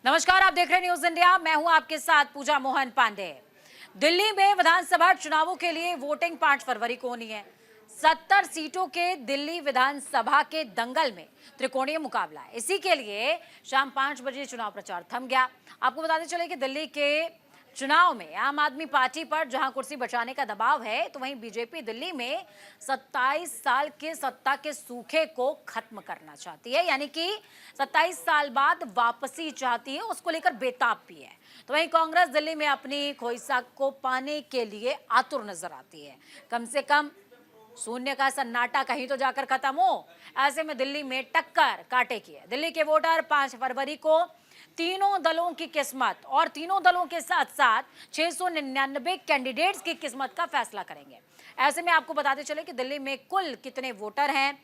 नमस्कार, आप देख रहे हैं न्यूज इंडिया। मैं हूं आपके साथ पूजा मोहन पांडे। दिल्ली में विधानसभा चुनावों के लिए वोटिंग 5 फरवरी को होनी है। 70 सीटों के दिल्ली विधानसभा के दंगल में त्रिकोणीय मुकाबला है। इसी के लिए शाम 5 बजे चुनाव प्रचार थम गया। आपको बताते चले कि दिल्ली के चुनाव में आम आदमी पार्टी पर जहां कुर्सी बचाने का दबाव है, तो वहीं बीजेपी दिल्ली में 27 साल के सत्ता के सूखे को खत्म करना चाहती है, यानी कि 27 साल बाद वापसी चाहती है। उसको लेकर बेताब भी है। तो वहीं कांग्रेस दिल्ली में अपनी खोई साख को पाने के लिए आतुर नजर आती है। कम से कम शून्य का सन्नाटा कहीं तो जाकर खत्म हो। ऐसे में दिल्ली में टक्कर कांटे की है। दिल्ली के वोटर 5 फरवरी को तीनों दलों की किस्मत और तीनों दलों के साथ साथ 699 कैंडिडेट्स की किस्मत का फैसला करेंगे। ऐसे में आपको बताते चले कि दिल्ली में कुल कितने वोटर हैं।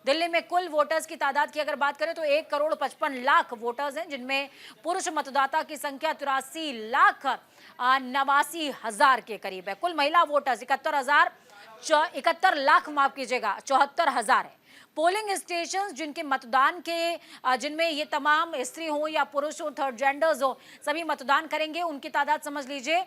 दिल्ली में कुल वोटर्स की तादाद की अगर बात करें तो 1,55,00,000 वोटर्स हैं, जिनमें पुरुष मतदाता की संख्या 83,89,000 के करीब है। कुल महिला वोटर्स 71 लाख, माफ कीजिएगा, 74,000 है। पोलिंग स्टेशन जिनके मतदान के जिनमें ये तमाम स्त्री हो या पुरुष हो, थर्ड जेंडर्स हो, सभी मतदान करेंगे, उनकी तादाद समझ लीजिए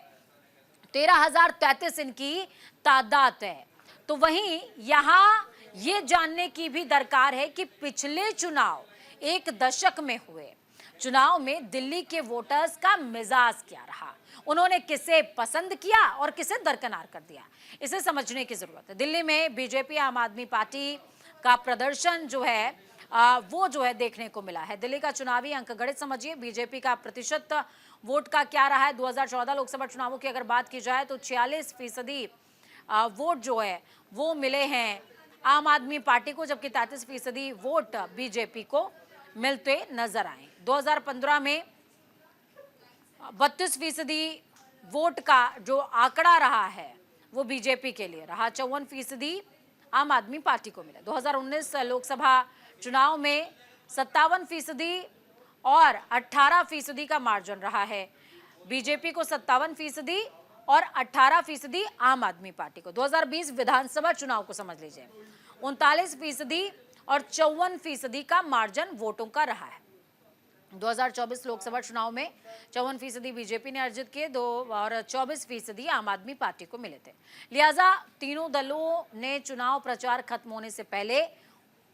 13,033 इनकी तादाद है। तो वहीं यहां ये जानने की भी दरकार है कि पिछले चुनाव एक दशक में हुए चुनाव में दिल्ली के वोटर्स का मिजाज क्या रहा, उन्होंने किसे पसंद किया और किसे दरकिनार कर दिया, इसे समझने की जरूरत है। दिल्ली में बीजेपी आम आदमी पार्टी का प्रदर्शन जो है वो जो है देखने को मिला है। दिल्ली का चुनावी अंकगणित समझिए, बीजेपी का प्रतिशत वोट का क्या रहा है। 2014 लोकसभा चुनावों की अगर बात की जाए तो 46% वोट जो है वो मिले हैं आम आदमी पार्टी को, जबकि 33% वोट बीजेपी को मिलते नजर आए। 2015 में 32% वोट का जो आंकड़ा रहा है वो बीजेपी के लिए रहा, 54% आम आदमी पार्टी को मिला। 2019 लोकसभा चुनाव में 57% और 18% का मार्जिन रहा है। बीजेपी को 57% और 18% आम आदमी पार्टी को। 2020 विधानसभा चुनाव को समझ लीजिए, 39% और 54% का मार्जिन वोटों का रहा है। 2024 लोकसभा चुनाव में 54% बीजेपी ने अर्जित किए, 2 और 24% आम आदमी पार्टी को मिले थे। लिहाजा तीनों दलों ने चुनाव प्रचार खत्म होने से पहले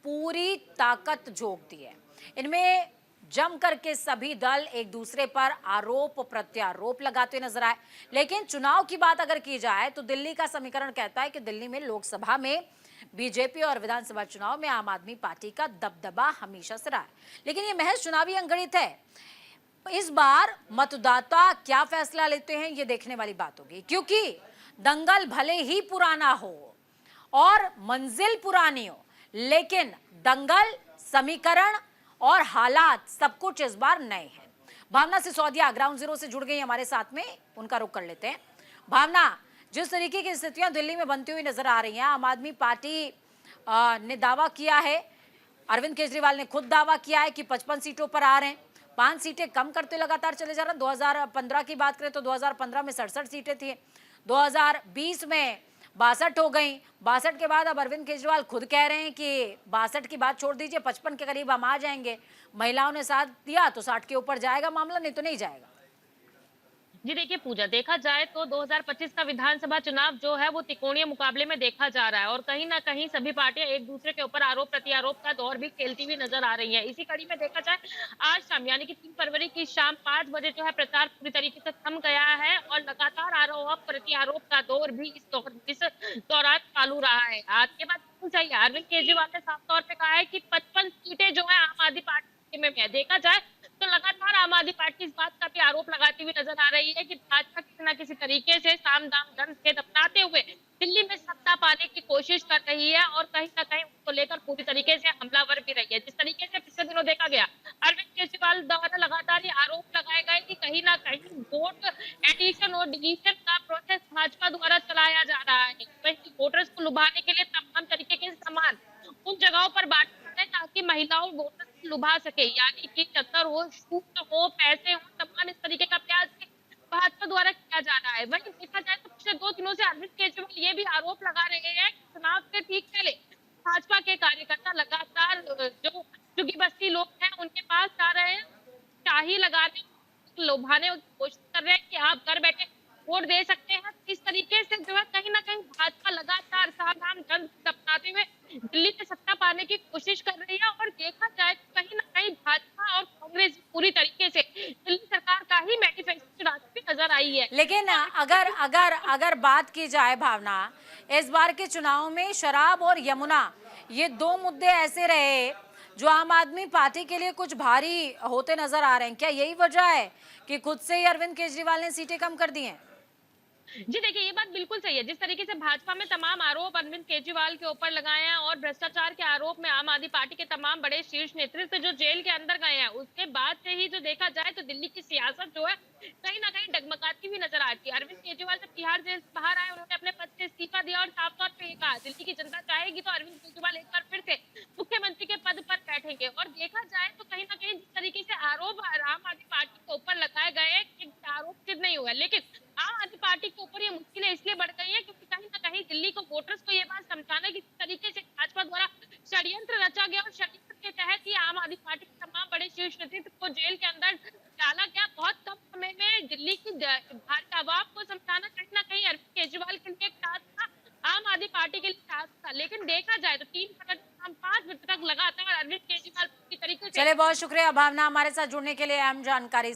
पूरी ताकत झोंक दी है। इनमें जम करके सभी दल एक दूसरे पर आरोप प्रत्यारोप लगाते नजर आए। लेकिन चुनाव की बात अगर की जाए तो दिल्ली का समीकरण कहता है कि दिल्ली में लोकसभा में बीजेपी और विधानसभा चुनाव में आम आदमी पार्टी का दबदबा हमेशा से रहा है। लेकिन ये महज चुनावी अंगणित है। इस बार मतदाता क्या फैसला लेते हैं ये देखने वाली बात होगी, क्योंकि दंगल भले ही पुराना हो और मंजिल पुरानी हो, लेकिन दंगल, समीकरण और हालात सब कुछ इस बार नए हैं। भावना सिसोदिया ग्राउंड जीरो से जुड़ गई हमारे साथ में, उनका रुख कर लेते हैं। भावना, जिस तरीके की स्थितियां दिल्ली में बनती हुई नजर आ रही हैं, आम आदमी पार्टी ने दावा किया है, अरविंद केजरीवाल ने खुद दावा किया है कि 55 सीटों पर आ रहे हैं, 5 सीटें कम करते लगातार चले जा रहे हैं। 2015 की बात करें तो 2015 में 67 सीटें थी, 2020 में 62 हो गई। 62 के बाद अब अरविंद केजरीवाल खुद कह रहे हैं कि 62 की बात छोड़ दीजिए, 55 के करीब हम आ जाएंगे। महिलाओं ने साथ दिया तो 60 के ऊपर जाएगा मामला, नहीं तो नहीं जाएगा। जी देखिए पूजा, देखा जाए तो 2025 का विधानसभा चुनाव जो है वो त्रिकोणीय मुकाबले में देखा जा रहा है और कहीं ना कहीं सभी पार्टियां एक दूसरे के ऊपर आरोप प्रत्यारोप का दौर भी खेलती हुई नजर आ रही है। इसी कड़ी में देखा जाए, आज शाम यानी कि 3 फरवरी की शाम 5 बजे जो है प्रचार पूरी तरीके से थम गया है और लगातार आरोप प्रत्यारोप का दौर भी इस दौरान चालू रहा है। आज के बाद चाहिए, अरविंद केजरीवाल ने साफ तौर पर कहा है कि 55 सीटें जो है आम आदमी पार्टी में है। देखा जाए तो लगातार आम आदमी पार्टी इस बात का भी आरोप लगाती हुई नजर आ रही है कि भाजपा किसी न किसी तरीके से साम दाम दंड भेद अपनाते हुए दिल्ली में सत्ता पाने की कोशिश कर रही है और कहीं ना कहीं उसको लेकर पूरी तरीके से हमलावर भी रही है। जिस तरीके से पिछले दिनों देखा गया, अरविंद केजरीवाल द्वारा लगातार ये आरोप लगाए गए कि कहीं ना कहीं वोट एडिशन और डिलीशन का प्रोसेस भाजपा द्वारा चलाया जा रहा है। वहीं वोटर्स को लुभाने के लिए तमाम तरीके के सामान उन जगहों पर बांटे ताकि महिलाओं वोटर्स को लुभा सके, यानी कि चक्कर हो, छूट हो, पैसे हो, तमाम इस तरीके का प्रयास भाजपा द्वारा किया जा रहा है। वहीं देखा जाए तो पिछले 2 दिनों से अरविंद केजरीवाल ये भी आरोप लगा रहे हैं कि चुनाव से ठीक पहले भाजपा के कार्यकर्ता लगातार जो चुगी बस्ती लोग हैं उनके पास जा रहे हैं, शाही लगा रहे हैं, लुभाने की कोशिश कर रहे हैं कि आप घर बैठे वोट दे सकते हैं। इस तरीके से जो है कहीं न कहीं भाजपा लगातार साम-दाम दंड अपनाते हुए दिल्ली में सत्ता पाने की कोशिश कर रही है और देखा जाए तो कहीं न कहीं भाजपा और कांग्रेस पूरी तरीके से दिल्ली सरकार का ही मैनिफेस्टो चुराती हुई नजर आई है। लेकिन अगर अगर अगर बात की जाए भावना, इस बार के चुनाव में शराब और यमुना, ये दो मुद्दे ऐसे रहे जो आम आदमी पार्टी के लिए कुछ भारी होते नजर आ रहे हैं। क्या यही वजह है कि खुद से ही अरविंद केजरीवाल ने सीटें कम कर दी हैं? जी देखिए, ये बात बिल्कुल सही है। जिस तरीके से भाजपा में तमाम आरोप अरविंद केजरीवाल के ऊपर लगाए हैं और भ्रष्टाचार के आरोप में आम आदमी पार्टी के तमाम बड़े शीर्ष नेतृत्व जो जेल के अंदर गए हैं, उसके बाद से ही जो देखा जाए तो दिल्ली की सियासत जो है कहीं न कहीं डगमगाती हुई नजर आती है। अरविंद केजरीवाल जब तिहाड़ जेल से बाहर आए, उन्होंने अपने पद से इस्तीफा दिया और साफ तौर पे ये कहा, दिल्ली की जनता चाहेगी तो अरविंद केजरीवाल एक बार फिर से मुख्यमंत्री के पद पर बैठेंगे। और देखा जाए तो कहीं न कहीं जिस तरीके से आरोप आम आदमी पार्टी के ऊपर लगाए गए हैं, आरोप सिद्ध नहीं हुआ है। लेकिन आम आदमी पार्टी के ऊपर ये मुश्किलें इसलिए बढ़ गई हैं क्योंकि कहीं न कहीं दिल्ली को वोटर्स को ये बात समझाना कि किस तरीके से भाजपा द्वारा षड्यंत्र रचा गया और षड्यंत्र के तहत ही आम आदमी पार्टी के तमाम बड़े शीर्ष नेतृत्व को जेल के अंदर डाला गया। बहुत कम समय में दिल्ली की भारत आवाम को समझाना कहीं न कहीं अरविंद केजरीवाल के लिए एक टास्क था, आम आदमी पार्टी के लिए टास्क था। लेकिन देखा जाए तो 3 फरवरी से हम 5 बजे तक लगातार अरविंद केजरीवाल पूरी तरीके से चलिए, बहुत शुक्रिया भावना हमारे साथ जुड़ने के लिए, अहम जानकारी